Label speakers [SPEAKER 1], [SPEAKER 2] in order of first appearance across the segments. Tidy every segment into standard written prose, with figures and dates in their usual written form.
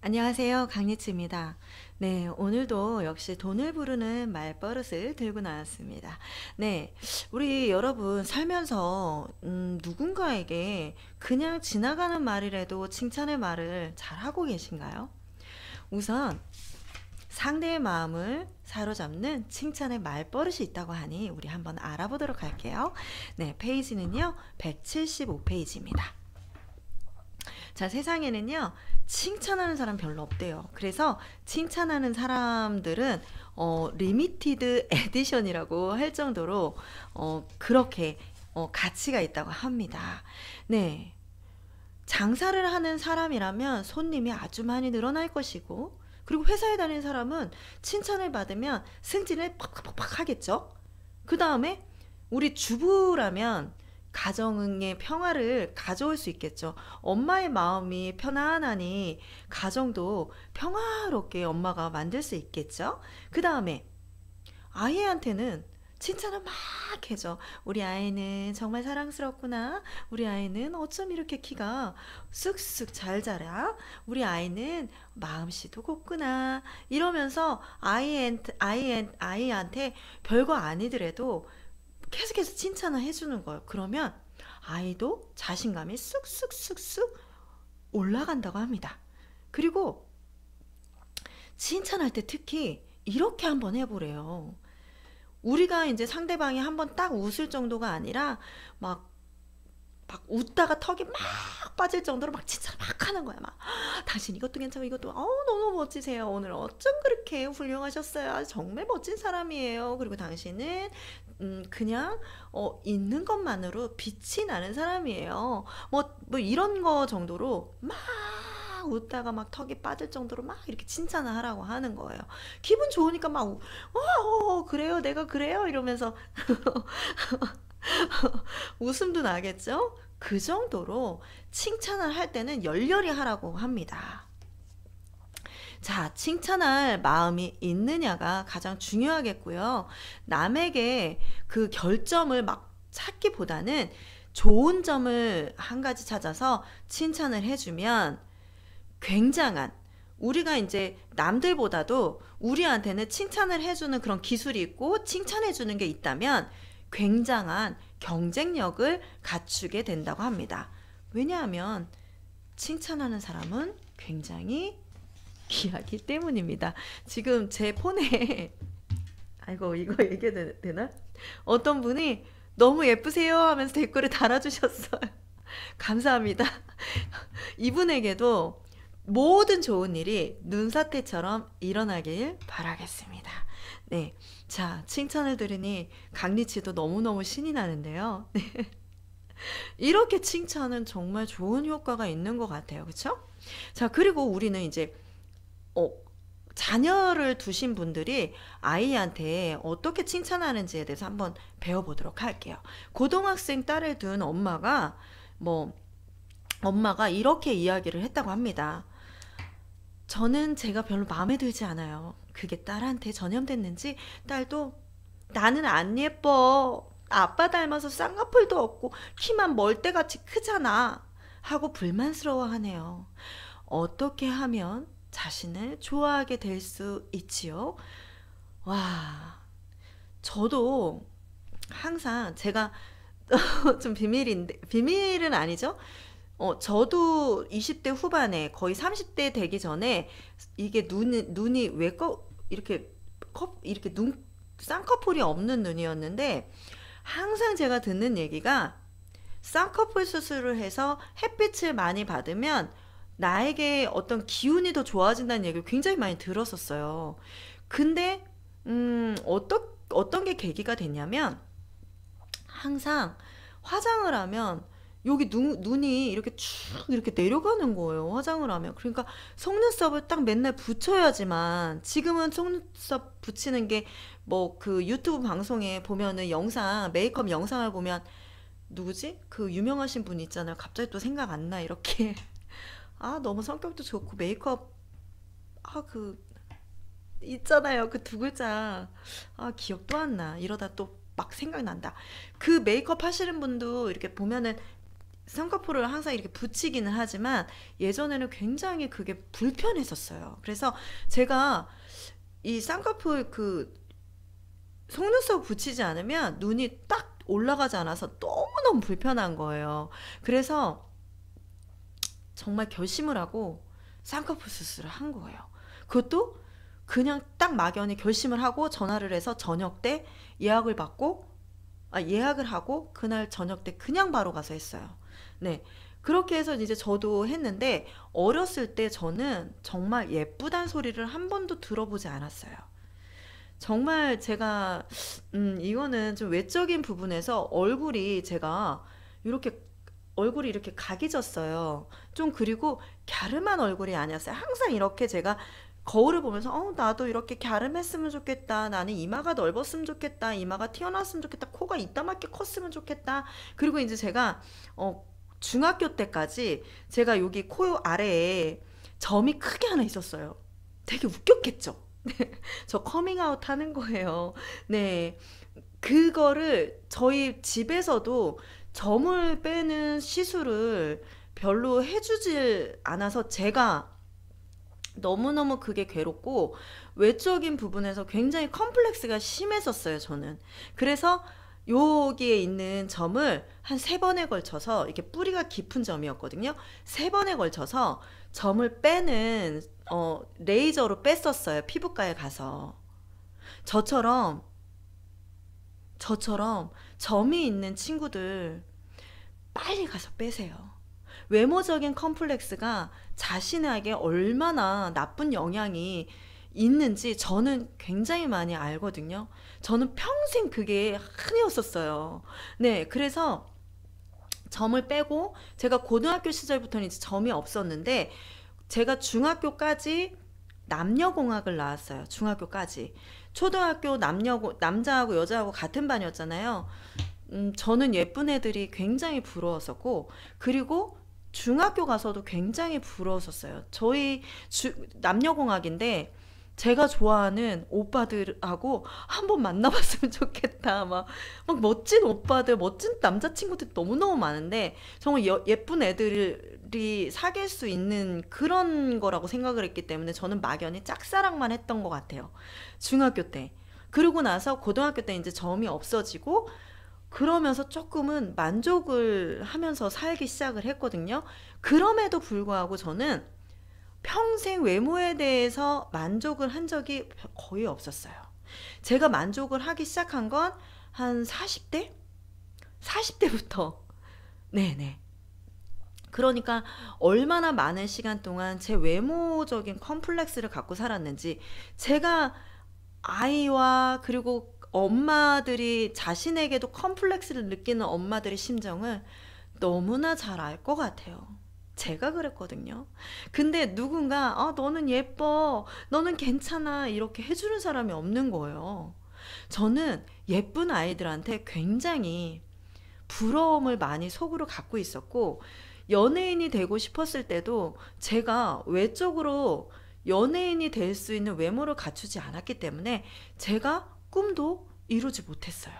[SPEAKER 1] 안녕하세요. 강리치입니다. 네, 오늘도 역시 돈을 부르는 말버릇을 들고 나왔습니다. 네, 우리 여러분 살면서 누군가에게 그냥 지나가는 말이라도 칭찬의 말을 잘 하고 계신가요? 우선 상대의 마음을 사로잡는 칭찬의 말버릇이 있다고 하니 우리 한번 알아보도록 할게요. 네, 페이지는요, 175페이지입니다. 자, 세상에는요, 칭찬하는 사람 별로 없대요. 그래서 칭찬하는 사람들은 리미티드 에디션이라고 할 정도로 그렇게 가치가 있다고 합니다. 네. 장사를 하는 사람이라면 손님이 아주 많이 늘어날 것이고, 그리고 회사에 다니는 사람은 칭찬을 받으면 승진을 팍팍팍 하겠죠. 그 다음에 우리 주부라면 가정의 평화를 가져올 수 있겠죠. 엄마의 마음이 편안하니 가정도 평화롭게 엄마가 만들 수 있겠죠. 그 다음에 아이한테는 칭찬을 막 해줘. 우리 아이는 정말 사랑스럽구나. 우리 아이는 어쩜 이렇게 키가 쑥쑥 잘 자라. 우리 아이는 마음씨도 곱구나. 이러면서 아이한테 별거 아니더라도 계속해서 칭찬을 해주는 거예요. 그러면 아이도 자신감이 쑥쑥쑥쑥 올라간다고 합니다. 그리고 칭찬할 때 특히 이렇게 한번 해보래요. 우리가 이제 상대방이 한번 딱 웃을 정도가 아니라 막, 막 웃다가 턱이 막 빠질 정도로 막 칭찬 막 하는 거야. 막 당신 이것도 괜찮고 이것도 너무 멋지세요. 오늘 어쩜 그렇게 훌륭하셨어요. 아주 정말 멋진 사람이에요. 그리고 당신은 그냥 있는 것만으로 빛이 나는 사람이에요. 뭐 이런 거 정도로 막 웃다가 막 턱이 빠질 정도로 막 이렇게 칭찬을 하라고 하는 거예요. 기분 좋으니까 막 그래요, 내가 그래요 이러면서 웃음도 나겠죠? 그 정도로 칭찬을 할 때는 열렬히 하라고 합니다. 자, 칭찬할 마음이 있느냐가 가장 중요하겠고요. 남에게 그 결점을 막 찾기보다는 좋은 점을 한 가지 찾아서 칭찬을 해주면 굉장한, 우리가 이제 남들보다도 우리한테는 칭찬을 해주는 그런 기술이 있고 칭찬해주는 게 있다면 굉장한 경쟁력을 갖추게 된다고 합니다. 왜냐하면 칭찬하는 사람은 굉장히 귀하기 때문입니다. 지금 제 폰에 아이고 이거 얘기해도 되나? 어떤 분이 너무 예쁘세요 하면서 댓글을 달아주셨어요. 감사합니다. 이분에게도 모든 좋은 일이 눈사태처럼 일어나길 바라겠습니다. 네. 자, 칭찬을 들으니 강리치도 너무너무 신이 나는데요. 네. 이렇게 칭찬은 정말 좋은 효과가 있는 것 같아요. 그쵸? 자, 그리고 우리는 이제 어, 자녀를 두신 분들이 아이한테 어떻게 칭찬하는지에 대해서 한번 배워보도록 할게요. 고등학생 딸을 둔 엄마가 이렇게 이야기를 했다고 합니다. 저는 제가 별로 마음에 들지 않아요. 그게 딸한테 전염됐는지 딸도 나는 안 예뻐. 아빠 닮아서 쌍꺼풀도 없고 키만 멀대같이 크잖아. 하고 불만스러워하네요. 어떻게 하면 자신을 좋아하게 될 수 있지요? 와, 저도 항상 제가 좀 비밀은 아니죠? 저도 20대 후반에 거의 30대 되기 전에 이게 눈이 이렇게 이렇게 쌍꺼풀이 없는 눈이었는데 항상 제가 듣는 얘기가 쌍꺼풀 수술을 해서 햇빛을 많이 받으면 나에게 어떤 기운이 더 좋아진다는 얘기를 굉장히 많이 들었었어요. 근데 어떤 게 계기가 됐냐면 항상 화장을 하면 여기 눈이 이렇게 쭉 이렇게 내려가는 거예요. 화장을 하면. 그러니까 속눈썹을 딱 맨날 붙여야지만 지금은 속눈썹 붙이는 게 뭐 그 유튜브 방송에 보면은 메이크업 영상을 보면 누구지? 그 유명하신 분 있잖아요. 갑자기 또 생각 안 나. 이렇게 너무 성격도 좋고 메이크업 그 있잖아요. 그 두 글자. 기억도 안 나. 이러다 또 막 생각난다. 그 메이크업 하시는 분도 이렇게 보면은 쌍꺼풀을 항상 이렇게 붙이기는 하지만 예전에는 굉장히 그게 불편했었어요. 그래서 제가 이 쌍꺼풀 그 속눈썹 붙이지 않으면 눈이 딱 올라가지 않아서 너무너무 불편한 거예요. 그래서 정말 결심을 하고 쌍꺼풀 수술을 한 거예요. 그것도 그냥 딱 막연히 결심을 하고 전화를 해서 저녁 때 예약을 받고, 예약을 하고 그날 저녁 때 그냥 바로 가서 했어요. 네. 그렇게 해서 이제 저도 했는데 어렸을 때 저는 정말 예쁘단 소리를 한 번도 들어보지 않았어요. 정말 제가 이거는 좀 외적인 부분에서 얼굴이 제가 이렇게 얼굴이 이렇게 각이 졌어요. 좀 그리고 갸름한 얼굴이 아니었어요. 항상 이렇게 제가 거울을 보면서 나도 이렇게 갸름했으면 좋겠다. 나는 이마가 넓었으면 좋겠다. 이마가 튀어나왔으면 좋겠다. 코가 이따만하게 컸으면 좋겠다. 그리고 이제 제가 중학교 때까지 제가 여기 코 아래에 점이 크게 하나 있었어요. 되게 웃겼겠죠? 저 커밍아웃 하는 거예요. 네. 그거를 저희 집에서도 점을 빼는 시술을 별로 해주질 않아서 제가 너무너무 그게 괴롭고 외적인 부분에서 굉장히 컴플렉스가 심했었어요, 저는. 그래서 여기에 있는 점을 한 세 번에 걸쳐서 이렇게 뿌리가 깊은 점이었거든요. 세 번에 걸쳐서 점을 빼는 레이저로 뺐었어요. 피부과에 가서. 저처럼 저처럼 점이 있는 친구들 빨리 가서 빼세요. 외모적인 컴플렉스가 자신에게 얼마나 나쁜 영향이 있는지 저는 굉장히 많이 알거든요. 저는 평생 그게 한이었었어요. 네, 그래서 점을 빼고 제가 고등학교 시절부터는 이제 점이 없었는데 제가 중학교까지 남녀공학을 나왔어요. 중학교까지. 초등학교 남자하고 여자하고 같은 반이었잖아요. 저는 예쁜 애들이 굉장히 부러웠었고, 그리고 중학교 가서도 굉장히 부러웠었어요. 저희 남녀공학인데, 제가 좋아하는 오빠들하고 한번 만나봤으면 좋겠다. 막 멋진 오빠들, 멋진 남자친구들 너무너무 많은데, 정말 예쁜 애들이 사귈 수 있는 그런 거라고 생각을 했기 때문에 저는 막연히 짝사랑만 했던 것 같아요. 중학교 때. 그러고 나서 고등학교 때 이제 점이 없어지고, 그러면서 조금은 만족을 하면서 살기 시작을 했거든요. 그럼에도 불구하고 저는 평생 외모에 대해서 만족을 한 적이 거의 없었어요. 제가 만족을 하기 시작한 건 한 40대? 40대부터. 네네. 그러니까 얼마나 많은 시간 동안 제 외모적인 컴플렉스를 갖고 살았는지 제가 아이와 그리고 엄마들이 자신에게도 컴플렉스를 느끼는 엄마들의 심정을 너무나 잘 알 것 같아요. 제가 그랬거든요. 근데 누군가 너는 예뻐, 너는 괜찮아 이렇게 해주는 사람이 없는 거예요. 저는 예쁜 아이들한테 굉장히 부러움을 많이 속으로 갖고 있었고 연예인이 되고 싶었을 때도 제가 외적으로 연예인이 될 수 있는 외모를 갖추지 않았기 때문에 제가 꿈도 이루지 못했어요.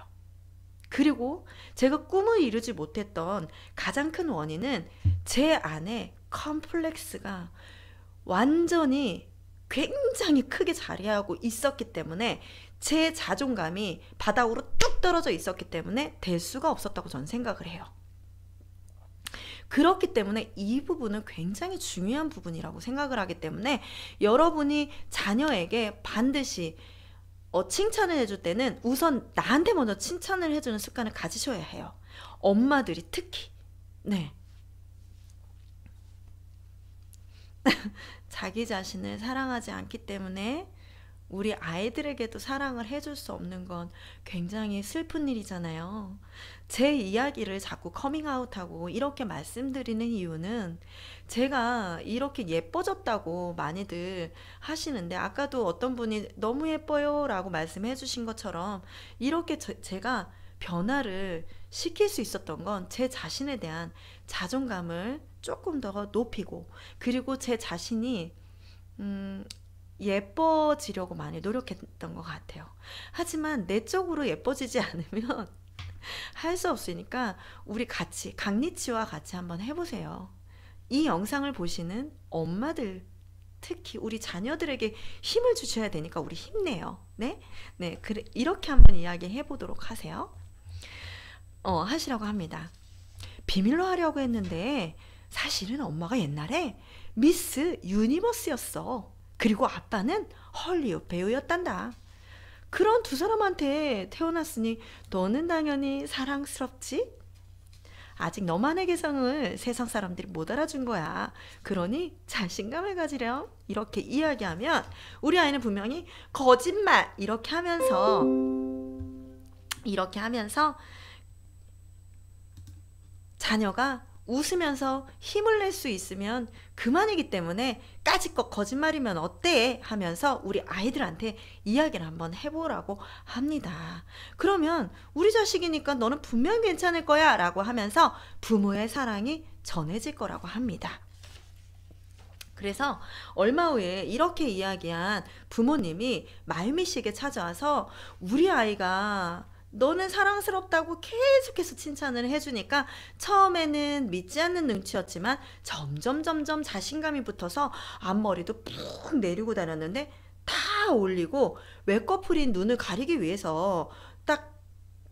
[SPEAKER 1] 그리고 제가 꿈을 이루지 못했던 가장 큰 원인은 제 안에 컴플렉스가 완전히 굉장히 크게 자리하고 있었기 때문에 제 자존감이 바닥으로 뚝 떨어져 있었기 때문에 될 수가 없었다고 저는 생각을 해요. 그렇기 때문에 이 부분은 굉장히 중요한 부분이라고 생각을 하기 때문에 여러분이 자녀에게 반드시 칭찬을 해줄 때는 우선 나한테 먼저 칭찬을 해주는 습관을 가지셔야 해요. 엄마들이 특히. 네. 자기 자신을 사랑하지 않기 때문에 우리 아이들에게도 사랑을 해줄 수 없는 건 굉장히 슬픈 일이잖아요. 제 이야기를 자꾸 커밍아웃하고 이렇게 말씀드리는 이유는 제가 이렇게 예뻐졌다고 많이들 하시는데 아까도 어떤 분이 너무 예뻐요 라고 말씀해 주신 것처럼 이렇게 제가 변화를 시킬 수 있었던 건 제 자신에 대한 자존감을 조금 더 높이고 그리고 제 자신이 예뻐지려고 많이 노력했던 것 같아요. 하지만 내적으로 예뻐지지 않으면 할 수 없으니까 우리 같이 강리치와 같이 한번 해보세요. 이 영상을 보시는 엄마들, 특히 우리 자녀들에게 힘을 주셔야 되니까 우리 힘내요. 네? 네, 그래, 이렇게 한번 이야기해 보도록 하세요. 하시라고 합니다. 비밀로 하려고 했는데 사실은 엄마가 옛날에 미스 유니버스였어. 그리고 아빠는 헐리우드 배우였단다. 그런 두 사람한테 태어났으니 너는 당연히 사랑스럽지? 아직 너만의 개성을 세상 사람들이 못 알아준 거야. 그러니 자신감을 가지렴. 이렇게 이야기하면 우리 아이는 분명히 거짓말 이렇게 하면서 자녀가 웃으면서 힘을 낼 수 있으면 그만이기 때문에 까짓것 거짓말이면 어때? 하면서 우리 아이들한테 이야기를 한번 해보라고 합니다. 그러면 우리 자식이니까 너는 분명 괜찮을 거야 라고 하면서 부모의 사랑이 전해질 거라고 합니다. 그래서 얼마 후에 이렇게 이야기한 부모님이 마유미 씨에게 찾아와서 우리 아이가 너는 사랑스럽다고 계속해서 칭찬을 해주니까 처음에는 믿지 않는 눈치였지만 점점 자신감이 붙어서 앞머리도 푹 내리고 다녔는데 다 올리고 외꺼풀인 눈을 가리기 위해서 딱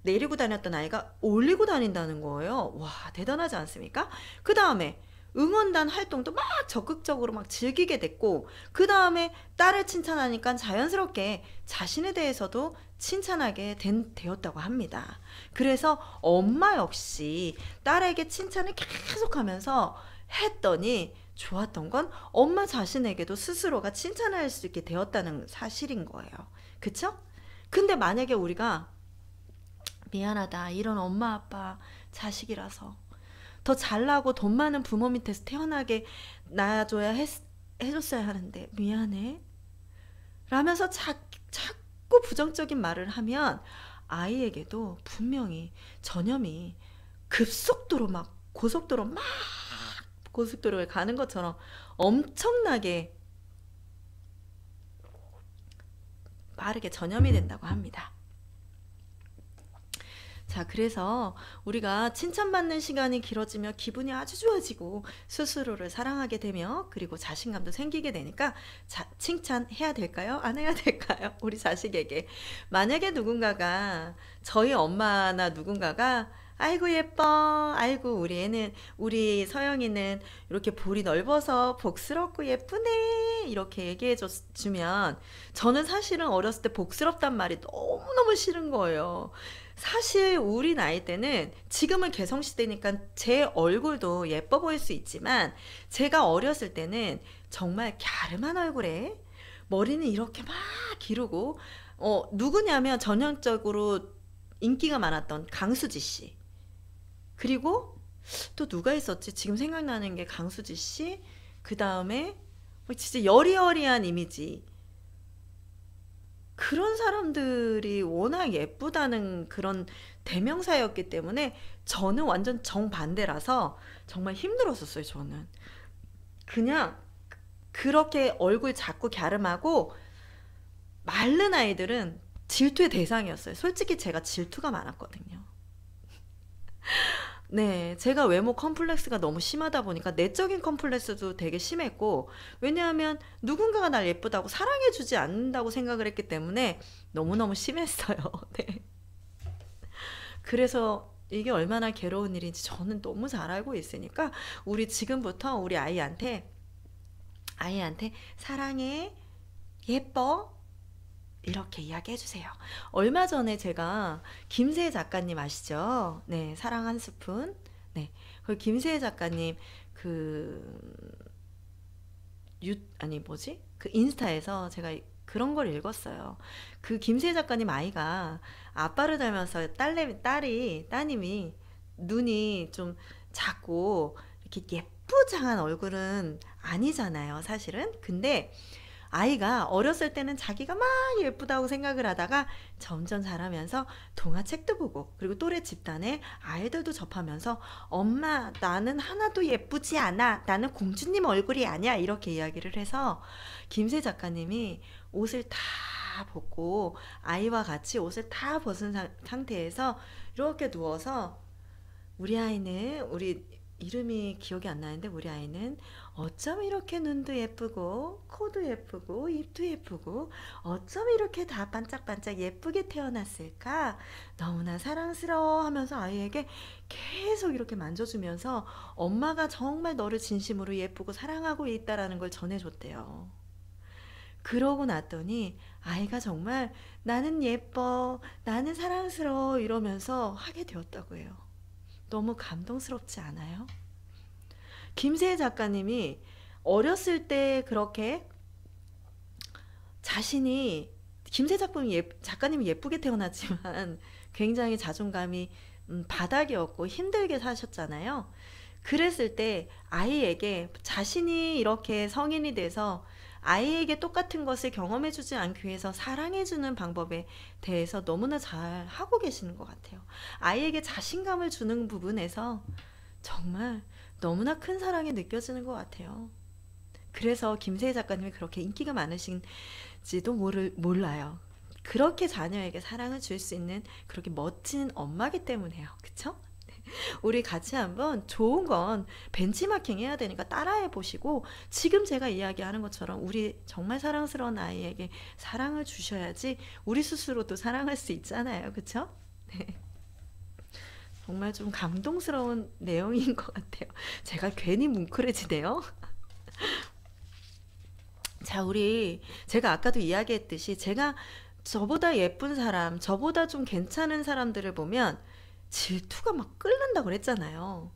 [SPEAKER 1] 내리고 다녔던 아이가 올리고 다닌다는 거예요. 와, 대단하지 않습니까? 그 다음에 응원단 활동도 막 적극적으로 막 즐기게 됐고, 그 다음에 딸을 칭찬하니까 자연스럽게 자신에 대해서도 칭찬하게 되었다고 합니다. 그래서 엄마 역시 딸에게 칭찬을 계속하면서 했더니 좋았던 건 엄마 자신에게도 스스로가 칭찬할 수 있게 되었다는 사실인 거예요. 그쵸? 근데 만약에 우리가 미안하다, 이런 엄마 아빠 자식이라서 더 잘나고 돈 많은 부모 밑에서 태어나게 낳아줘야 해줬어야 하는데 미안해 라면서 자꾸 부정적인 말을 하면 아이에게도 분명히 전염이 급속도로 막 고속도로에 가는 것처럼 엄청나게 빠르게 전염이 된다고 합니다. 자, 그래서 우리가 칭찬받는 시간이 길어지며 기분이 아주 좋아지고 스스로를 사랑하게 되며 그리고 자신감도 생기게 되니까 칭찬해야 될까요? 안 해야 될까요? 우리 자식에게. 만약에 누군가가 저희 엄마나 누군가가 아이고 예뻐, 아이고 우리 서영이는 이렇게 볼이 넓어서 복스럽고 예쁘네 이렇게 얘기해 주면 저는 사실은 어렸을 때 복스럽단 말이 너무너무 싫은 거예요. 사실 우리 나이 때는 지금은 개성시대니까 제 얼굴도 예뻐 보일 수 있지만 제가 어렸을 때는 정말 갸름한 얼굴에 머리는 이렇게 막 기르고 누구냐면 전형적으로 인기가 많았던 강수지 씨, 그리고 또 누가 있었지? 지금 생각나는 게 강수지 씨, 그 다음에 진짜 여리여리한 이미지, 그런 사람들이 워낙 예쁘다는 그런 대명사였기 때문에 저는 완전 정반대라서 정말 힘들었었어요. 저는 그냥 그렇게 얼굴 작고 갸름하고 마른 아이들은 질투의 대상이었어요. 솔직히 제가 질투가 많았거든요. 네, 제가 외모 컴플렉스가 너무 심하다 보니까 내적인 컴플렉스도 되게 심했고, 왜냐하면 누군가가 날 예쁘다고 사랑해주지 않는다고 생각을 했기 때문에 너무너무 심했어요. 네. 그래서 이게 얼마나 괴로운 일인지 저는 너무 잘 알고 있으니까 우리 지금부터 우리 아이한테 사랑해, 예뻐 이렇게 이야기해 주세요. 얼마 전에 제가 김세혜 작가님 아시죠? 네, 사랑 한 스푼. 네, 그 김세혜 작가님 그 인스타에서 제가 그런 걸 읽었어요. 그 김세혜 작가님 아이가 아빠를 닮아서 따님이 눈이 좀 작고 이렇게 예쁘장한 얼굴은 아니잖아요, 사실은. 근데 아이가 어렸을 때는 자기가 막 예쁘다고 생각을 하다가 점점 자라면서 동화책도 보고 그리고 또래 집단의 아이들도 접하면서 엄마 나는 하나도 예쁘지 않아. 나는 공주님 얼굴이 아니야. 이렇게 이야기를 해서 김세 작가님이 옷을 다 벗고 아이와 같이 옷을 다 벗은 상태에서 이렇게 누워서 우리 아이는 우리 이름이 기억이 안 나는데 우리 아이는 어쩜 이렇게 눈도 예쁘고 코도 예쁘고 입도 예쁘고 어쩜 이렇게 다 반짝반짝 예쁘게 태어났을까 너무나 사랑스러워 하면서 아이에게 계속 이렇게 만져주면서 엄마가 정말 너를 진심으로 예쁘고 사랑하고 있다라는 걸 전해줬대요. 그러고 났더니 아이가 정말 나는 예뻐 나는 사랑스러워 이러면서 하게 되었다고 해요. 너무 감동스럽지 않아요? 김세혜 작가님이 어렸을 때 그렇게 자신이 김세혜 작가님이 예쁘게 태어났지만 굉장히 자존감이 바닥이었고 힘들게 사셨잖아요. 그랬을 때 아이에게 자신이 이렇게 성인이 돼서 아이에게 똑같은 것을 경험해주지 않기 위해서 사랑해주는 방법에 대해서 너무나 잘 하고 계시는 것 같아요. 아이에게 자신감을 주는 부분에서 정말 너무나 큰 사랑이 느껴지는 것 같아요. 그래서 김세희 작가님이 그렇게 인기가 많으신지도 몰라요. 그렇게 자녀에게 사랑을 줄 수 있는 그렇게 멋진 엄마기 때문에요. 그쵸? 우리 같이 한번 좋은 건 벤치마킹 해야 되니까 따라해 보시고 지금 제가 이야기하는 것처럼 우리 정말 사랑스러운 아이에게 사랑을 주셔야지 우리 스스로도 사랑할 수 있잖아요. 그쵸? 네. 정말 좀 감동스러운 내용인 것 같아요. 제가 괜히 뭉클해지네요. 자, 제가 아까도 이야기했듯이 제가 저보다 예쁜 사람, 저보다 좀 괜찮은 사람들을 보면 질투가 막 끓는다고 그랬잖아요.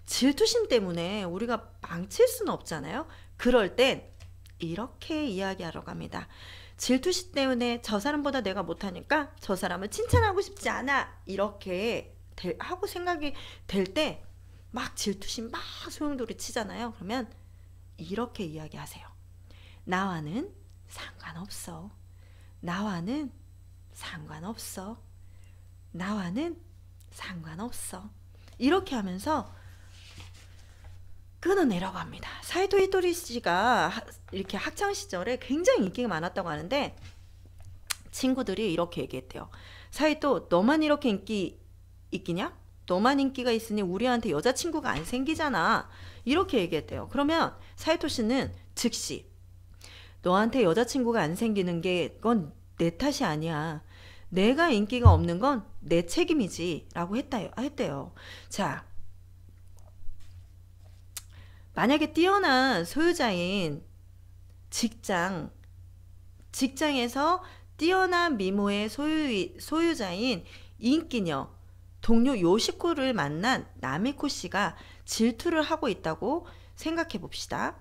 [SPEAKER 1] 질투심 때문에 우리가 망칠 수는 없잖아요. 그럴 땐 이렇게 이야기하려고 합니다. 질투심 때문에 저 사람보다 내가 못하니까 저 사람을 칭찬하고 싶지 않아. 이렇게 하고 생각이 될 때 막 질투심 막 소용돌이 치잖아요. 그러면 이렇게 이야기하세요. 나와는 상관없어. 나와는 상관없어. 나와는 상관없어. 이렇게 하면서 끊어내려고 합니다. 사이토 히토리 씨가 이렇게 학창 시절에 굉장히 인기가 많았다고 하는데 친구들이 이렇게 얘기했대요. 사이토 너만 이렇게 인기 있기냐? 너만 인기가 있으니 우리한테 여자친구가 안 생기잖아. 이렇게 얘기했대요. 그러면 사이토 씨는 즉시 너한테 여자친구가 안 생기는 게 그건 내 탓이 아니야. 내가 인기가 없는 건 내 책임이지 라고 했대요. 자, 만약에 뛰어난 소유자인 직장에서 뛰어난 미모의 소유자인 인기녀 동료 요시코를 만난 나미코 씨가 질투를 하고 있다고 생각해 봅시다.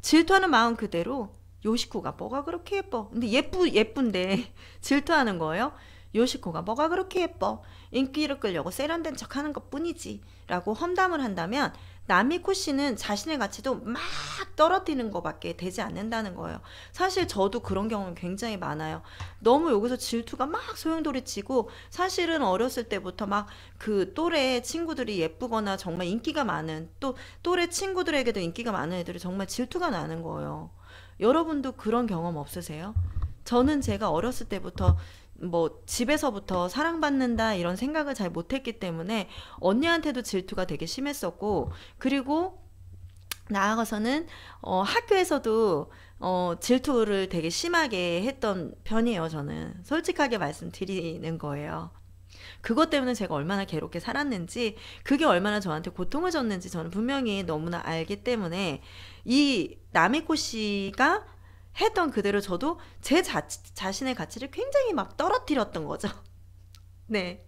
[SPEAKER 1] 질투하는 마음 그대로 요시코가 뭐가 그렇게 예뻐? 근데 예쁜데 질투하는 거예요. 요시코가 뭐가 그렇게 예뻐? 인기를 끌려고 세련된 척하는 것뿐이지 라고 험담을 한다면 나미코 씨는 자신의 가치도 막 떨어뜨리는 것밖에 되지 않는다는 거예요. 사실 저도 그런 경험이 굉장히 많아요. 너무 여기서 질투가 막 소용돌이치고 사실은 어렸을 때부터 막 그 또래 친구들이 예쁘거나 정말 인기가 많은 또 또래 친구들에게도 인기가 많은 애들이 정말 질투가 나는 거예요. 여러분도 그런 경험 없으세요? 저는 제가 어렸을 때부터 뭐 집에서부터 사랑받는다 이런 생각을 잘 못했기 때문에 언니한테도 질투가 되게 심했었고 그리고 나아가서는 학교에서도 질투를 되게 심하게 했던 편이에요. 저는 솔직하게 말씀드리는 거예요. 그것 때문에 제가 얼마나 괴롭게 살았는지 그게 얼마나 저한테 고통을 줬는지 저는 분명히 너무나 알기 때문에 이 나미코 씨가 했던 그대로 저도 제 자신의 가치를 굉장히 막 떨어뜨렸던 거죠. 네.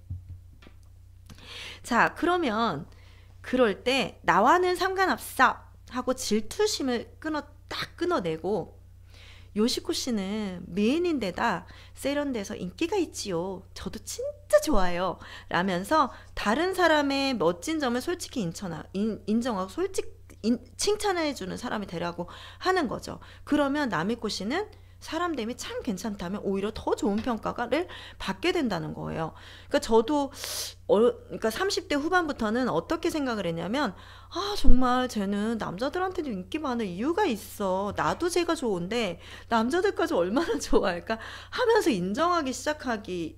[SPEAKER 1] 자, 그러면 그럴 때 나와는 상관없어 하고 질투심을 딱 끊어내고 요시코 씨는 미인인데다 세련돼서 인기가 있지요. 저도 진짜 좋아요. 라면서 다른 사람의 멋진 점을 솔직히 인정하고 칭찬해주는 사람이 되라고 하는 거죠. 그러면 남이꼬 씨는 사람 됨이 참 괜찮다면 오히려 더 좋은 평가를 받게 된다는 거예요. 그러니까 저도 그러니까 30대 후반부터는 어떻게 생각을 했냐면, 아 정말 쟤는 남자들한테도 인기 많을 이유가 있어. 나도 쟤가 좋은데 남자들까지 얼마나 좋아할까 하면서 인정하기 시작하게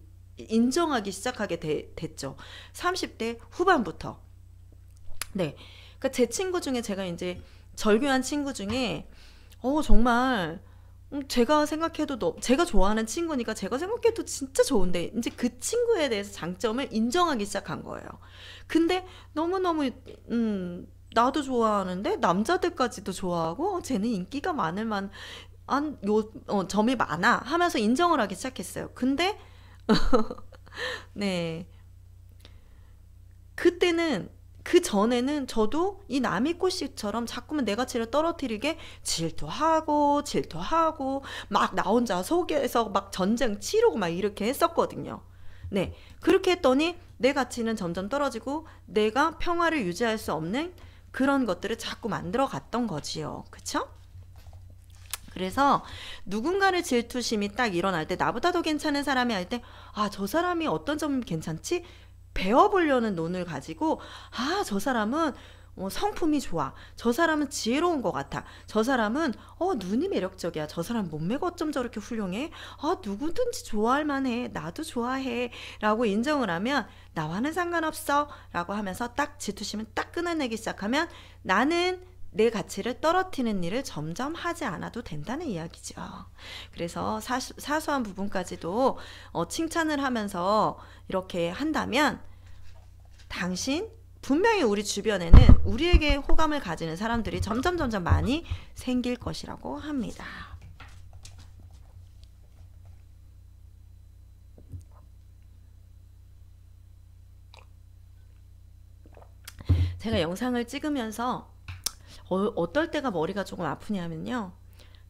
[SPEAKER 1] 됐죠. 30대 후반부터. 네. 그러니까 제 친구 중에 제가 이제 절교한 친구 중에 정말 제가 생각해도 제가 좋아하는 친구니까 제가 생각해도 진짜 좋은데 이제 그 친구에 대해서 장점을 인정하기 시작한 거예요. 근데 너무너무 나도 좋아하는데 남자들까지도 좋아하고 쟤는 인기가 많을 만한 점이 많아 하면서 인정을 하기 시작했어요. 근데 네. 그때는 그 전에는 저도 이 나미꼬 씨처럼 자꾸만 내가 쟤를 떨어뜨리게 질투하고 막 나 혼자 속에서 막 전쟁 치르고 막 이렇게 했었거든요. 네. 그렇게 했더니 내 가치는 점점 떨어지고 내가 평화를 유지할 수 없는 그런 것들을 자꾸 만들어 갔던 거지요. 그쵸? 그래서 누군가를 질투심이 딱 일어날 때, 나보다 더 괜찮은 사람이 할 때, 아, 저 사람이 어떤 점이 괜찮지? 배워보려는 논을 가지고, 아, 저 사람은 성품이 좋아. 저 사람은 지혜로운 것 같아. 저 사람은 눈이 매력적이야. 저 사람 몸매가 어쩜 저렇게 훌륭해. 아, 누구든지 좋아할 만해. 나도 좋아해. 라고 인정을 하면 나와는 상관없어. 라고 하면서 딱 질투심을 딱 끊어내기 시작하면 나는 내 가치를 떨어뜨리는 일을 점점 하지 않아도 된다는 이야기죠. 그래서 사소한 부분까지도 칭찬을 하면서 이렇게 한다면 당신 분명히 우리 주변에는 우리에게 호감을 가지는 사람들이 점점 많이 생길 것이라고 합니다. 제가 영상을 찍으면서 어떨 때가 머리가 조금 아프냐면요.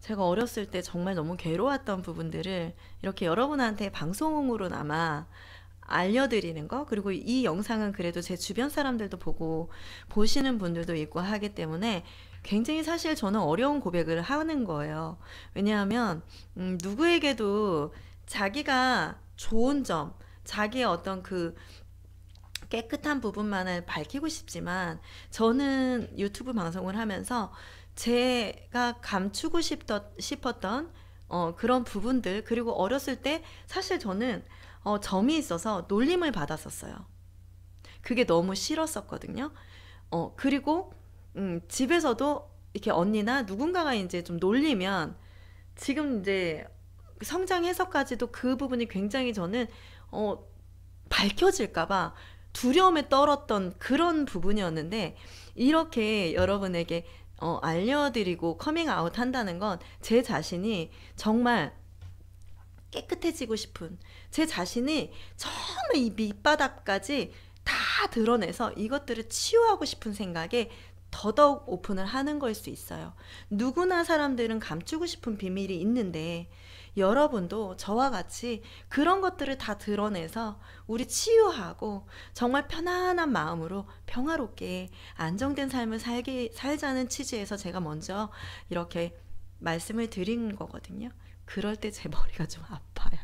[SPEAKER 1] 제가 어렸을 때 정말 너무 괴로웠던 부분들을 이렇게 여러분한테 방송으로나마 알려드리는 거, 그리고 이 영상은 그래도 제 주변 사람들도 보고 보시는 분들도 있고 하기 때문에 굉장히 사실 저는 어려운 고백을 하는 거예요. 왜냐하면 누구에게도 자기가 좋은 점, 자기의 어떤 그 깨끗한 부분만을 밝히고 싶지만, 저는 유튜브 방송을 하면서 제가 감추고 싶었던 그런 부분들, 그리고 어렸을 때 사실 저는 점이 있어서 놀림을 받았었어요. 그게 너무 싫었었거든요. 그리고 집에서도 이렇게 언니나 누군가가 이제 좀 놀리면, 지금 이제 성장해서까지도 그 부분이 굉장히 저는 밝혀질까봐 두려움에 떨었던 그런 부분이었는데, 이렇게 여러분에게 알려드리고 커밍아웃 한다는 건 제 자신이 정말 깨끗해지고 싶은, 제 자신이 정말 이 밑바닥까지 다 드러내서 이것들을 치유하고 싶은 생각에 더더욱 오픈을 하는 걸 수 있어요. 누구나 사람들은 감추고 싶은 비밀이 있는데, 여러분도 저와 같이 그런 것들을 다 드러내서 우리 치유하고 정말 편안한 마음으로 평화롭게 안정된 삶을 살자는 취지에서 제가 먼저 이렇게 말씀을 드린 거거든요. 그럴 때 제 머리가 좀 아파요.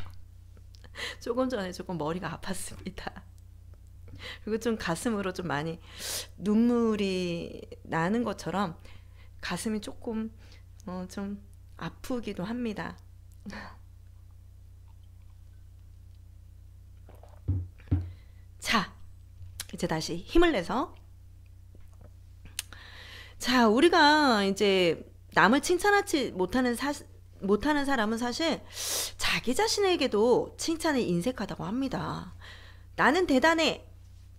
[SPEAKER 1] 조금 전에 조금 머리가 아팠습니다. 그리고 좀 가슴으로 좀 많이 눈물이 나는 것처럼 가슴이 조금 좀 아프기도 합니다. 자, 이제 다시 힘을 내서, 자, 우리가 이제 남을 칭찬하지 못하는 사람은 사실 자기 자신에게도 칭찬을 인색하다고 합니다. 나는 대단해.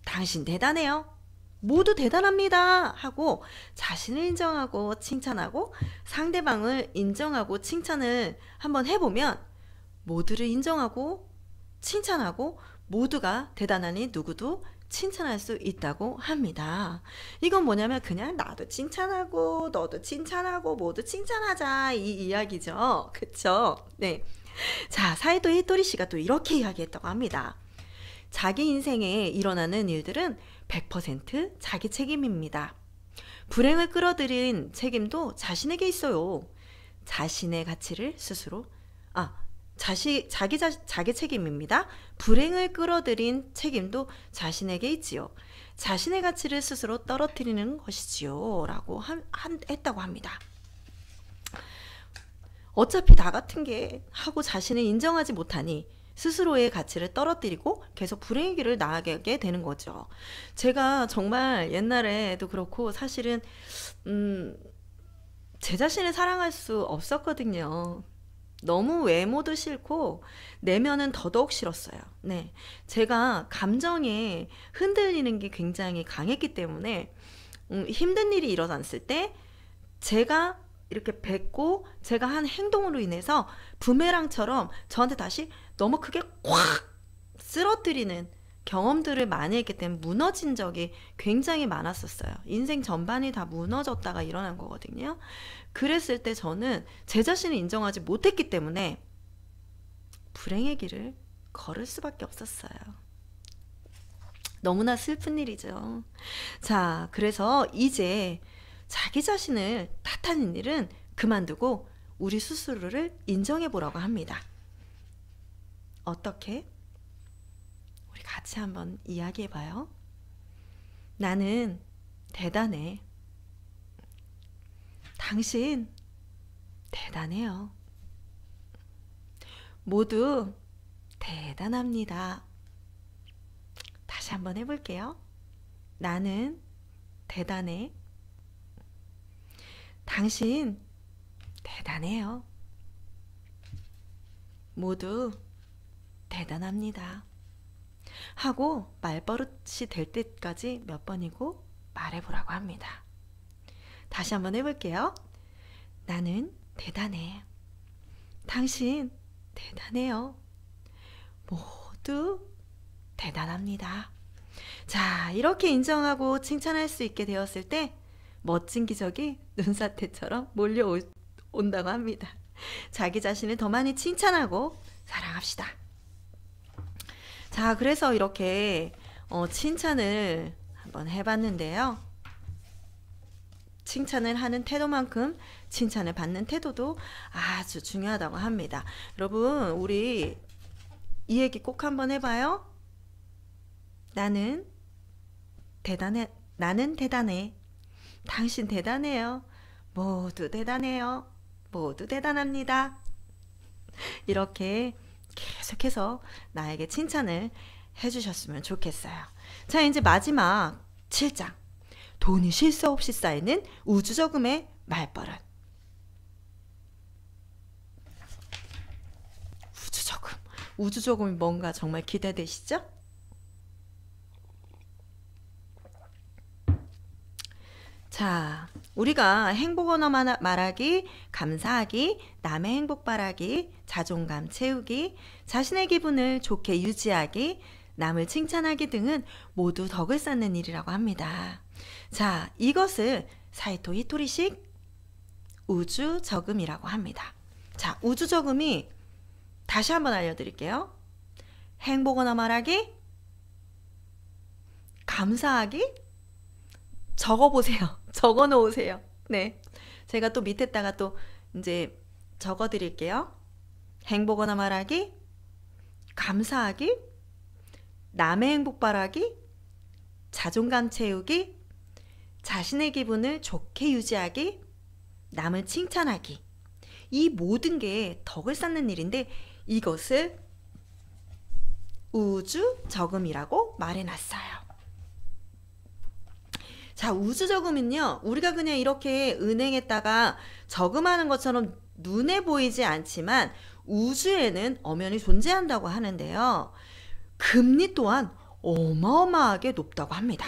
[SPEAKER 1] 당신 대단해요. 모두 대단합니다. 하고 자신을 인정하고 칭찬하고 상대방을 인정하고 칭찬을 한번 해보면 모두를 인정하고 칭찬하고 모두가 대단하니 누구도 칭찬할 수 있다고 합니다. 이건 뭐냐면 그냥 나도 칭찬하고 너도 칭찬하고 모두 칭찬하자, 이 이야기죠. 그쵸? 네. 자, 사이도 히토리 씨가 또 이렇게 이야기했다고 합니다. 자기 인생에 일어나는 일들은 100% 자기 책임입니다. 불행을 끌어들인 책임도 자신에게 있어요. 자신의 가치를 스스로 자기 책임입니다. 불행을 끌어들인 책임도 자신에게 있지요. 자신의 가치를 스스로 떨어뜨리는 것이지요. 라고 했다고 합니다. 어차피 나 같은 게 하고 자신을 인정하지 못하니 스스로의 가치를 떨어뜨리고 계속 불행의 길을 나아가게 되는 거죠. 제가 정말 옛날에도 그렇고 사실은 제 자신을 사랑할 수 없었거든요. 너무 외모도 싫고 내면은 더더욱 싫었어요. 네, 제가 감정에 흔들리는 게 굉장히 강했기 때문에 힘든 일이 일어났을 때 제가 이렇게 뱉고 제가 한 행동으로 인해서 부메랑처럼 저한테 다시 너무 크게 콱 쓰러뜨리는 경험들을 많이 했기 때문에 무너진 적이 굉장히 많았었어요. 인생 전반이 다 무너졌다가 일어난 거거든요. 그랬을 때 저는 제 자신을 인정하지 못했기 때문에 불행의 길을 걸을 수밖에 없었어요. 너무나 슬픈 일이죠. 자, 그래서 이제 자기 자신을 탓하는 일은 그만두고 우리 스스로를 인정해 보라고 합니다. 어떻게? 우리 같이 한번 이야기해 봐요. 나는 대단해. 당신 대단해요. 모두 대단합니다. 다시 한번 해볼게요. 나는 대단해. 당신 대단해요. 모두 대단합니다. 하고 말버릇이 될 때까지 몇 번이고 말해보라고 합니다. 다시 한번 해볼게요. 나는 대단해. 당신 대단해요. 모두 대단합니다. 자, 이렇게 인정하고 칭찬할 수 있게 되었을 때 멋진 기적이 눈사태처럼 몰려온다고 합니다. 자기 자신을 더 많이 칭찬하고 사랑합시다. 자, 그래서 이렇게 칭찬을 한번 해봤는데요. 칭찬을 하는 태도만큼 칭찬을 받는 태도도 아주 중요하다고 합니다. 여러분, 우리 이 얘기 꼭 한번 해봐요. 나는 대단해. 나는 대단해. 당신 대단해요. 모두 대단해요. 모두 대단합니다. 이렇게 계속해서 나에게 칭찬을 해주셨으면 좋겠어요. 자, 이제 마지막 7장. 돈이 쉴 새 없이 쌓이는 우주저금의 말버릇. 우주저금. 우주저금이 뭔가 정말 기대되시죠? 자, 우리가 행복 언어 말하기, 감사하기, 남의 행복 바라기, 자존감 채우기, 자신의 기분을 좋게 유지하기, 남을 칭찬하기 등은 모두 덕을 쌓는 일이라고 합니다. 자, 이것을 사이토 히토리식 우주저금이라고 합니다. 자, 우주저금이 다시 한번 알려드릴게요. 행복 언어 말하기, 감사하기, 적어보세요. 적어 놓으세요. 네. 제가 또 밑에다가 또 이제 적어 드릴게요. 행복 언어 말하기, 감사하기, 남의 행복 바라기, 자존감 채우기, 자신의 기분을 좋게 유지하기, 남을 칭찬하기. 이 모든 게 덕을 쌓는 일인데 이것을 우주저금이라고 말해놨어요. 자, 우주저금은요, 우리가 그냥 이렇게 은행에다가 저금하는 것처럼 눈에 보이지 않지만 우주에는 엄연히 존재한다고 하는데요. 금리 또한 어마어마하게 높다고 합니다.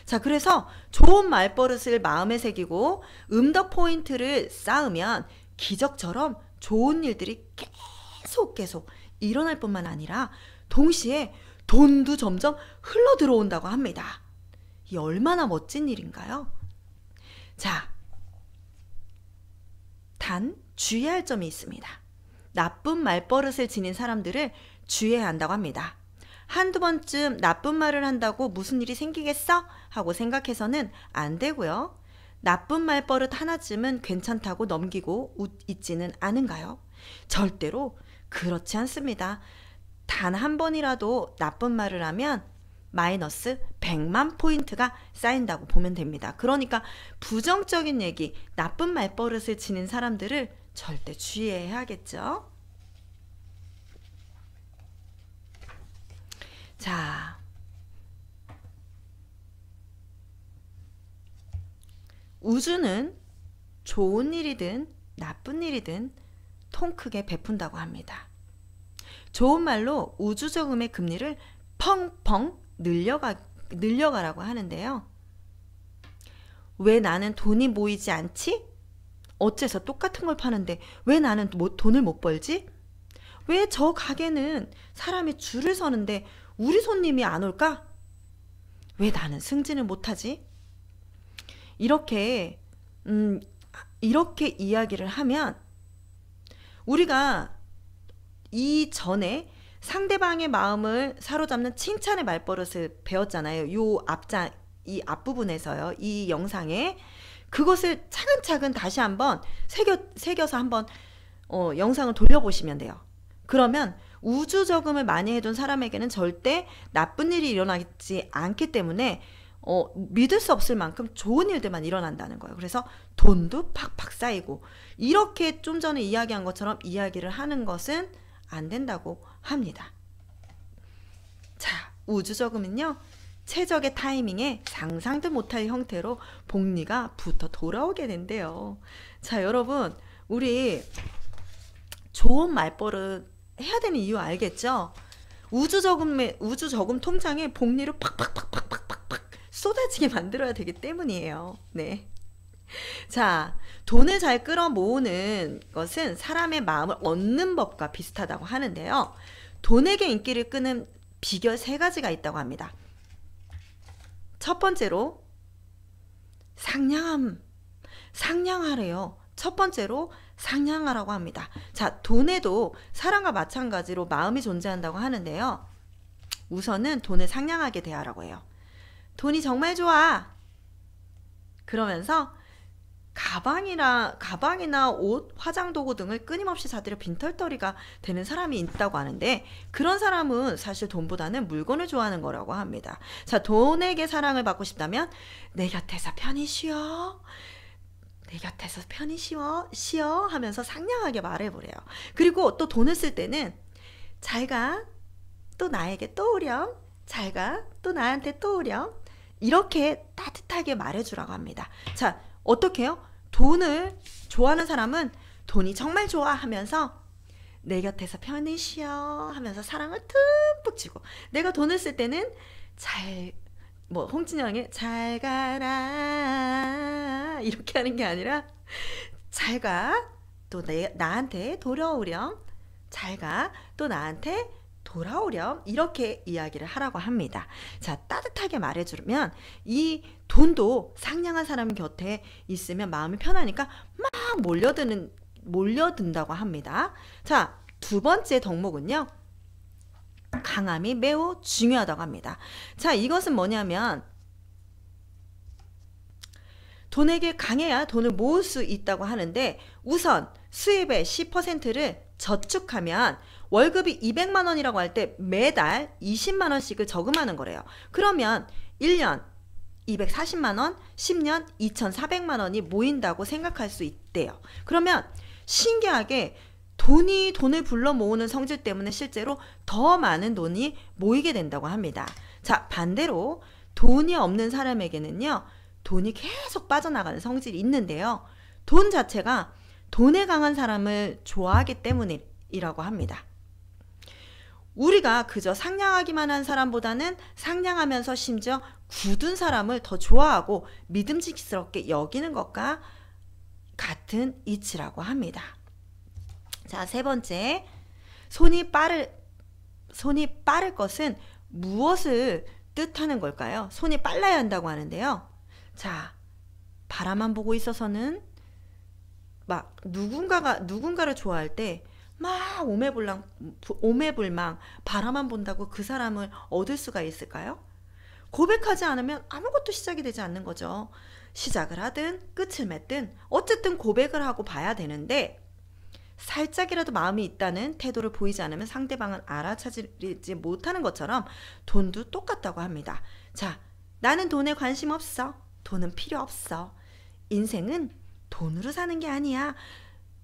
[SPEAKER 1] 자, 그래서 좋은 말버릇을 마음에 새기고 음덕 포인트를 쌓으면 기적처럼 좋은 일들이 계속 일어날 뿐만 아니라 동시에 돈도 점점 흘러 들어온다고 합니다. 이 얼마나 멋진 일인가요? 자, 단 주의할 점이 있습니다. 나쁜 말버릇을 지닌 사람들을 주의해야 한다고 합니다. 한두 번쯤 나쁜 말을 한다고 무슨 일이 생기겠어? 하고 생각해서는 안 되고요. 나쁜 말버릇 하나쯤은 괜찮다고 넘기고 있지는 않은가요? 절대로 그렇지 않습니다. 단 한 번이라도 나쁜 말을 하면 마이너스 100만 포인트가 쌓인다고 보면 됩니다. 그러니까 부정적인 얘기, 나쁜 말버릇을 지닌 사람들을 절대 주의해야겠죠. 자, 우주는 좋은 일이든 나쁜 일이든 통 크게 베푼다고 합니다. 좋은 말로 우주저금의 금리를 펑펑 늘려가라고 하는데요. 왜 나는 돈이 모이지 않지? 어째서 똑같은 걸 파는데 왜 나는 돈을 못 벌지? 왜 저 가게는 사람이 줄을 서는데 우리 손님이 안 올까? 왜 나는 승진을 못하지? 이렇게 이야기를 하면 우리가 이전에 상대방의 마음을 사로잡는 칭찬의 말버릇을 배웠잖아요. 이 앞부분에서요. 이 영상에 그것을 차근차근 다시 한번 새겨서 한번 영상을 돌려보시면 돼요. 그러면 우주저금을 많이 해둔 사람에게는 절대 나쁜 일이 일어나지 않기 때문에 믿을 수 없을 만큼 좋은 일들만 일어난다는 거예요. 그래서 돈도 팍팍 쌓이고 이렇게 좀 전에 이야기한 것처럼 이야기를 하는 것은 안 된다고 합니다. 자, 우주저금은요. 최적의 타이밍에 상상도 못할 형태로 복리가 붙어 돌아오게 된대요. 자, 여러분 우리 좋은 말버릇 해야 되는 이유 알겠죠? 우주저금 통장에 복리를 팍팍팍팍팍팍 쏟아지게 만들어야 되기 때문이에요. 네. 자, 돈을 잘 끌어모으는 것은 사람의 마음을 얻는 법과 비슷하다고 하는데요. 돈에게 인기를 끄는 비결 3가지가 있다고 합니다. 첫 번째로 상냥하래요. 첫 번째로 상냥하라고 합니다. 자, 돈에도 사람과 마찬가지로 마음이 존재한다고 하는데요. 우선은 돈을 상냥하게 대하라고 해요. 돈이 정말 좋아. 그러면서 가방이나 옷, 화장도구 등을 끊임없이 사들여 빈털터리가 되는 사람이 있다고 하는데 그런 사람은 사실 돈보다는 물건을 좋아하는 거라고 합니다. 자, 돈에게 사랑을 받고 싶다면 내 곁에서 편히 쉬어. 내 곁에서 편히 쉬어 하면서 상냥하게 말해보래요. 그리고 또 돈을 쓸 때는 잘 가, 또 나에게 또 오렴. 잘 가, 또 나한테 또 오렴. 이렇게 따뜻하게 말해주라고 합니다. 자, 어떻게 해요? 돈을 좋아하는 사람은 돈이 정말 좋아 하면서 내 곁에서 편히 쉬어 하면서 사랑을 듬뿍 주고, 내가 돈을 쓸 때는 홍진영의 잘 가라 이렇게 하는 게 아니라 잘 가, 또 나한테 돌아오렴. 잘 가, 또 나한테 돌아오렴. 이렇게 이야기를 하라고 합니다. 자, 따뜻하게 말해주면 이 돈도 상냥한 사람 곁에 있으면 마음이 편하니까 막 몰려든다고 합니다. 자, 두 번째 덕목은요. 강함이 매우 중요하다고 합니다. 자, 이것은 뭐냐면 돈에게 강해야 돈을 모을 수 있다고 하는데 우선 수입의 10%를 저축하면 월급이 200만 원이라고 할 때 매달 20만 원씩을 저금하는 거래요. 그러면 1년 240만 원, 10년 2,400만 원이 모인다고 생각할 수 있대요. 그러면 신기하게 돈을 불러 모으는 성질 때문에 실제로 더 많은 돈이 모이게 된다고 합니다. 자, 반대로 돈이 없는 사람에게는요. 돈이 계속 빠져나가는 성질이 있는데요. 돈 자체가 돈에 강한 사람을 좋아하기 때문이라고 합니다. 우리가 그저 상냥하기만 한 사람보다는 상냥하면서 심지어 굳은 사람을 더 좋아하고 믿음직스럽게 여기는 것과 같은 이치라고 합니다. 자, 세 번째, 손이 빠를 것은 무엇을 뜻하는 걸까요? 손이 빨라야 한다고 하는데요. 자, 바라만 보고 있어서는 막 누군가를 좋아할 때 막 오매불망 바라만 본다고 그 사람을 얻을 수가 있을까요? 고백하지 않으면 아무것도 시작이 되지 않는 거죠. 시작을 하든 끝을 맺든 어쨌든 고백을 하고 봐야 되는데 살짝이라도 마음이 있다는 태도를 보이지 않으면 상대방은 알아차리지 못하는 것처럼 돈도 똑같다고 합니다. 자, 나는 돈에 관심 없어. 돈은 필요 없어. 인생은 돈으로 사는 게 아니야.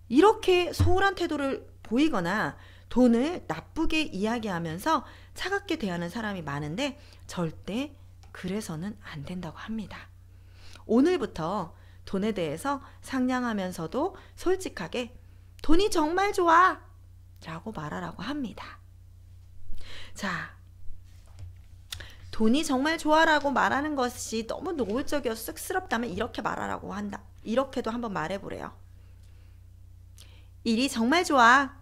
[SPEAKER 1] 이렇게 소홀한 태도를 보이거나 돈을 나쁘게 이야기하면서 차갑게 대하는 사람이 많은데 절대 그래서는 안 된다고 합니다. 오늘부터 돈에 대해서 상냥하면서도 솔직하게 돈이 정말 좋아 라고 말하라고 합니다. 자, 돈이 정말 좋아라고 말하는 것이 너무 노골적이어 쑥스럽다면 이렇게 말하라고 한다. 이렇게도 한번 말해보래요. 일이 정말 좋아.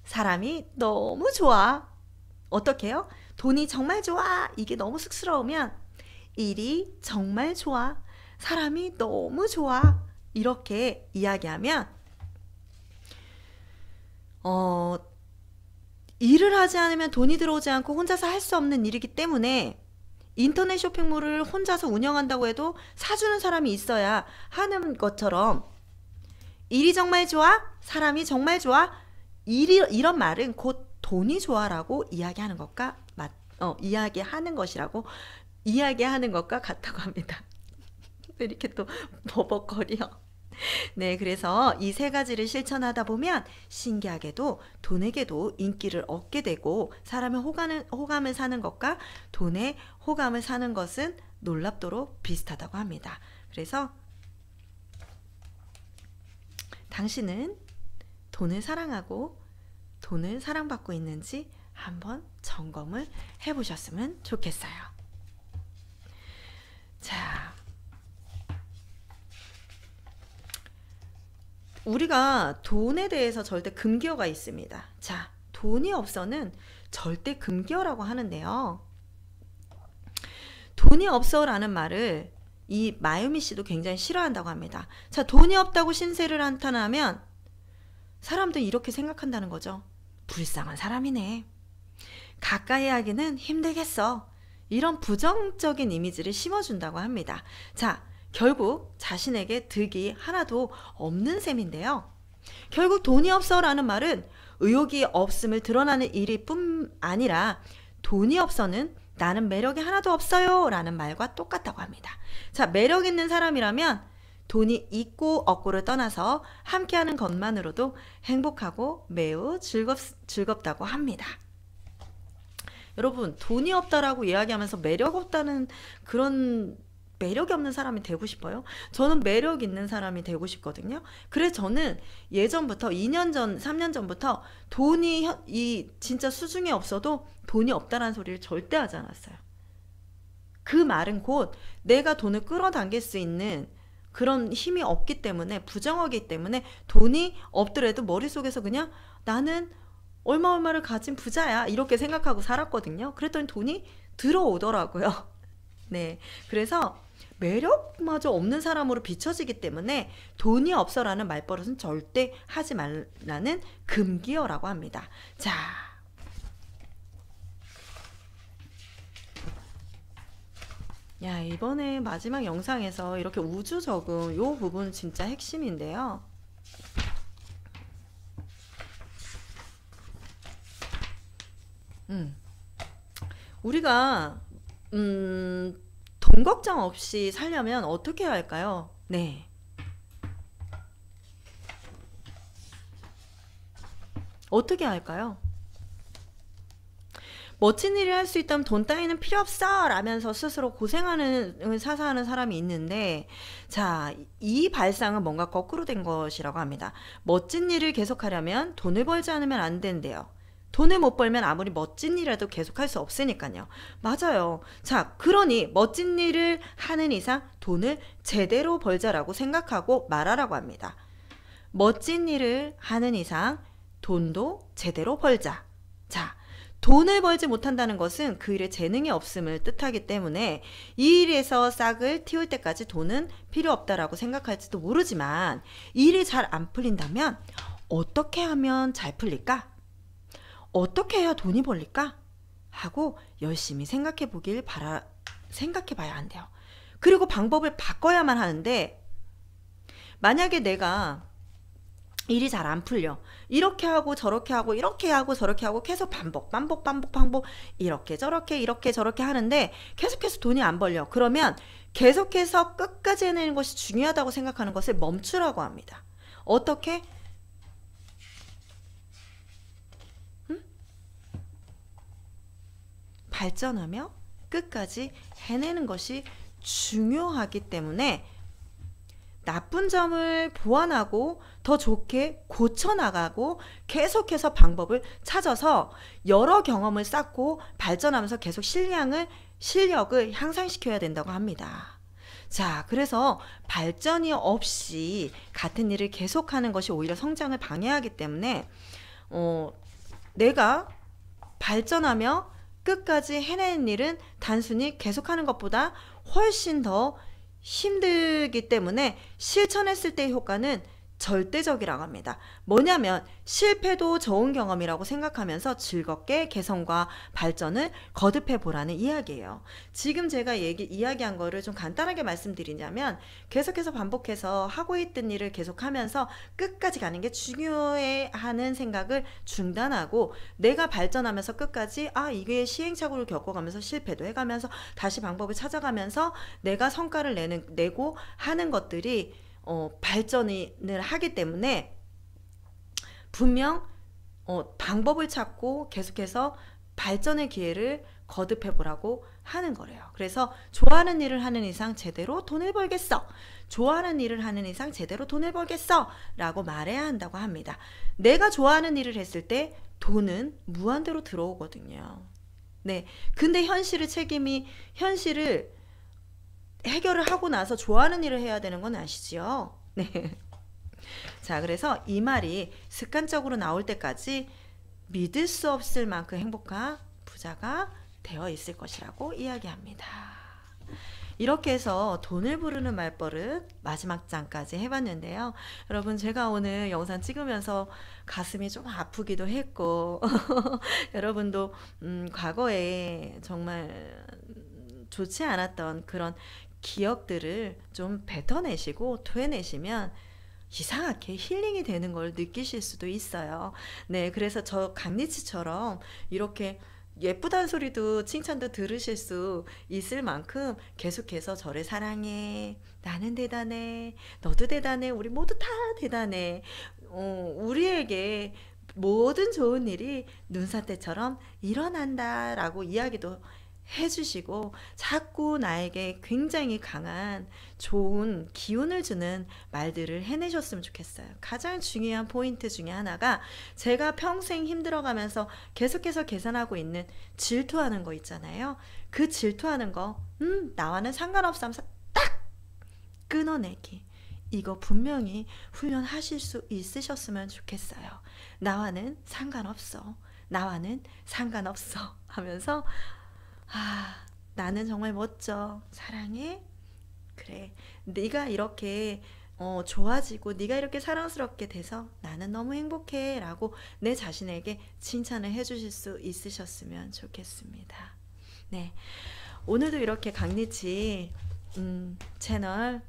[SPEAKER 1] 사람이 너무 좋아. 어떻게 해요? 돈이 정말 좋아. 이게 너무 쑥스러우면 일이 정말 좋아. 사람이 너무 좋아. 이렇게 이야기하면 일을 하지 않으면 돈이 들어오지 않고 혼자서 할 수 없는 일이기 때문에 인터넷 쇼핑몰을 혼자서 운영한다고 해도 사주는 사람이 있어야 하는 것처럼 일이 정말 좋아? 사람이 정말 좋아? 이런 말은 곧 돈이 좋아라고 이야기하는 것과 이야기하는 것과 같다고 합니다. 이렇게 또 버벅거려. 네, 그래서 이 세 가지를 실천하다 보면 신기하게도 돈에게도 인기를 얻게 되고 사람의 호감을 사는 것과 돈의 호감을 사는 것은 놀랍도록 비슷하다고 합니다. 그래서 당신은 돈을 사랑하고 돈을 사랑받고 있는지 한번 점검을 해보셨으면 좋겠어요. 자, 우리가 돈에 대해서 절대 금기어가 있습니다. 자, 돈이 없어는 절대 금기어라고 하는데요. 돈이 없어라는 말을 이 마유미 씨도 굉장히 싫어한다고 합니다. 자, 돈이 없다고 신세를 한탄하면 사람들은 이렇게 생각한다는 거죠. 불쌍한 사람이네. 가까이 하기는 힘들겠어. 이런 부정적인 이미지를 심어준다고 합니다. 자, 결국 자신에게 득이 하나도 없는 셈인데요. 결국 돈이 없어라는 말은 의욕이 없음을 드러나는 일일 뿐 아니라 돈이 없어는 나는 매력이 하나도 없어요 라는 말과 똑같다고 합니다. 자, 매력 있는 사람이라면 돈이 있고 없고를 떠나서 함께하는 것만으로도 행복하고 매우 즐겁다고 합니다. 여러분, 돈이 없다라고 이야기하면서 매력 없다는 그런 매력이 없는 사람이 되고 싶어요? 저는 매력 있는 사람이 되고 싶거든요. 그래서 저는 예전부터 2년 전, 3년 전부터 돈이 진짜 수중에 없어도 돈이 없다라는 소리를 절대 하지 않았어요. 그 말은 곧 내가 돈을 끌어당길 수 있는 그런 힘이 없기 때문에, 부정하기 때문에 돈이 없더라도 머릿속에서 그냥 나는 얼마를 가진 부자야 이렇게 생각하고 살았거든요. 그랬더니 돈이 들어오더라고요. 네, 그래서 매력마저 없는 사람으로 비춰지기 때문에 돈이 없어라는 말버릇은 절대 하지 말라는 금기어라고 합니다. 자, 야, 이번에 마지막 영상에서 이렇게 우주 적응 요 부분 진짜 핵심인데요. 우리가 돈 걱정 없이 살려면 어떻게 해야 할까요? 네. 어떻게 해야 할까요? 멋진 일을 할 수 있다면 돈 따위는 필요 없어 라면서 스스로 고생하는 사사하는 사람이 있는데, 자, 이 발상은 뭔가 거꾸로 된 것이라고 합니다. 멋진 일을 계속하려면 돈을 벌지 않으면 안 된대요. 돈을 못 벌면 아무리 멋진 일이라도 계속할 수 없으니까요. 맞아요. 자, 그러니 멋진 일을 하는 이상 돈을 제대로 벌자라고 생각하고 말하라고 합니다. 멋진 일을 하는 이상 돈도 제대로 벌자. 자, 돈을 벌지 못한다는 것은 그 일에 재능이 없음을 뜻하기 때문에 이 일에서 싹을 틔울 때까지 돈은 필요 없다라고 생각할지도 모르지만, 일이 잘 안 풀린다면 어떻게 하면 잘 풀릴까? 어떻게 해야 돈이 벌릴까? 하고 열심히 생각해 봐야 한대요. 그리고 방법을 바꿔야만 하는데, 만약에 내가 일이 잘 안 풀려, 이렇게 하고 저렇게 하고 이렇게 하고 저렇게 하고 계속 반복 이렇게 저렇게 하는데 계속해서 돈이 안 벌려. 그러면 계속해서 끝까지 해내는 것이 중요하다고 생각하는 것을 멈추라고 합니다. 어떻게? 발전하며 끝까지 해내는 것이 중요하기 때문에 나쁜 점을 보완하고 더 좋게 고쳐나가고 계속해서 방법을 찾아서 여러 경험을 쌓고 발전하면서 계속 실력을 향상시켜야 된다고 합니다. 자, 그래서 발전이 없이 같은 일을 계속하는 것이 오히려 성장을 방해하기 때문에 내가 발전하며 끝까지 해내는 일은 단순히 계속하는 것보다 훨씬 더 힘들기 때문에 실천했을 때의 효과는 절대적이라고 합니다. 뭐냐면 실패도 좋은 경험이라고 생각하면서 즐겁게 개선과 발전을 거듭해 보라는 이야기예요. 지금 제가 이야기한 거를 좀 간단하게 말씀드리자면, 계속해서 반복해서 하고 있던 일을 계속하면서 끝까지 가는 게 중요해 하는 생각을 중단하고, 내가 발전하면서 끝까지 이게 시행착오를 겪어가면서 실패도 해가면서 다시 방법을 찾아가면서 내가 성과를 내고 하는 것들이 발전을 하기 때문에 분명 방법을 찾고 계속해서 발전의 기회를 거듭해 보라고 하는 거래요. 그래서 좋아하는 일을 하는 이상 제대로 돈을 벌겠어. 좋아하는 일을 하는 이상 제대로 돈을 벌겠어. 라고 말해야 한다고 합니다. 내가 좋아하는 일을 했을 때 돈은 무한대로 들어오거든요. 네. 근데 현실을 해결을 하고 나서 좋아하는 일을 해야 되는 건 아시죠? 네. 자, 그래서 이 말이 습관적으로 나올 때까지 믿을 수 없을 만큼 행복한 부자가 되어 있을 것이라고 이야기합니다. 이렇게 해서 돈을 부르는 말버릇 마지막 장까지 해봤는데요. 여러분, 제가 오늘 영상 찍으면서 가슴이 좀 아프기도 했고 여러분도 과거에 정말 좋지 않았던 그런 기억들을 좀 뱉어내시고 토해내시면 이상하게 힐링이 되는 걸 느끼실 수도 있어요. 네, 그래서 저 강리치처럼 이렇게 예쁘다는 소리도 칭찬도 들으실 수 있을 만큼 계속해서 저를 사랑해, 나는 대단해, 너도 대단해, 우리 모두 다 대단해, 우리에게 모든 좋은 일이 눈사태처럼 일어난다 라고 이야기도 해주시고 자꾸 나에게 굉장히 강한 좋은 기운을 주는 말들을 해내셨으면 좋겠어요. 가장 중요한 포인트 중에 하나가, 제가 평생 힘들어가면서 계속해서 계산하고 있는 질투하는 거 있잖아요. 그 질투하는 거 나와는 상관없어 하면서 딱 끊어내기. 이거 분명히 훈련하실 수 있으셨으면 좋겠어요. 나와는 상관없어, 나와는 상관없어 하면서 나는 정말 멋져, 사랑해, 그래, 네가 이렇게 좋아지고 네가 이렇게 사랑스럽게 돼서 나는 너무 행복해 라고 내 자신에게 칭찬을 해주실 수 있으셨으면 좋겠습니다. 네, 오늘도 이렇게 강리치 채널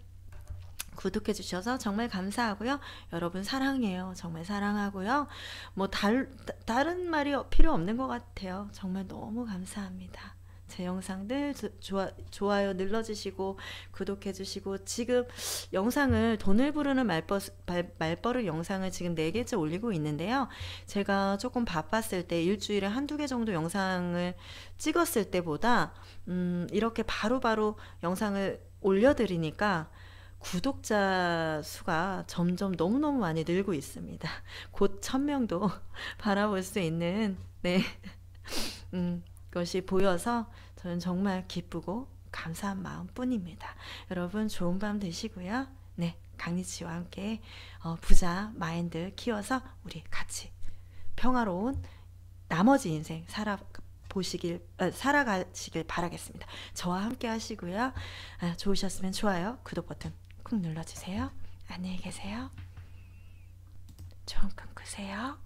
[SPEAKER 1] 구독해 주셔서 정말 감사하고요. 여러분 사랑해요. 정말 사랑하고요. 뭐 다른 말이 필요 없는 것 같아요. 정말 너무 감사합니다. 제 영상들 좋아요 눌러주시고 구독해주시고, 지금 영상을 돈을 부르는 말버릇 영상을 지금 4개째 올리고 있는데요. 제가 조금 바빴을 때 일주일에 1-2개 정도 영상을 찍었을 때보다 이렇게 바로바로 영상을 올려드리니까 구독자 수가 점점 너무너무 많이 늘고 있습니다. 곧 1000명도 바라볼 수 있는 것이 보여서 저는 정말 기쁘고 감사한 마음뿐입니다. 여러분 좋은 밤 되시고요. 네, 강리치와 함께 부자 마인드 키워서 우리 같이 평화로운 나머지 인생 살아가시길 바라겠습니다. 저와 함께 하시고요. 좋으셨으면 좋아요, 구독 버튼 꾹 눌러주세요. 안녕히 계세요. 좋은 꿈 꾸세요.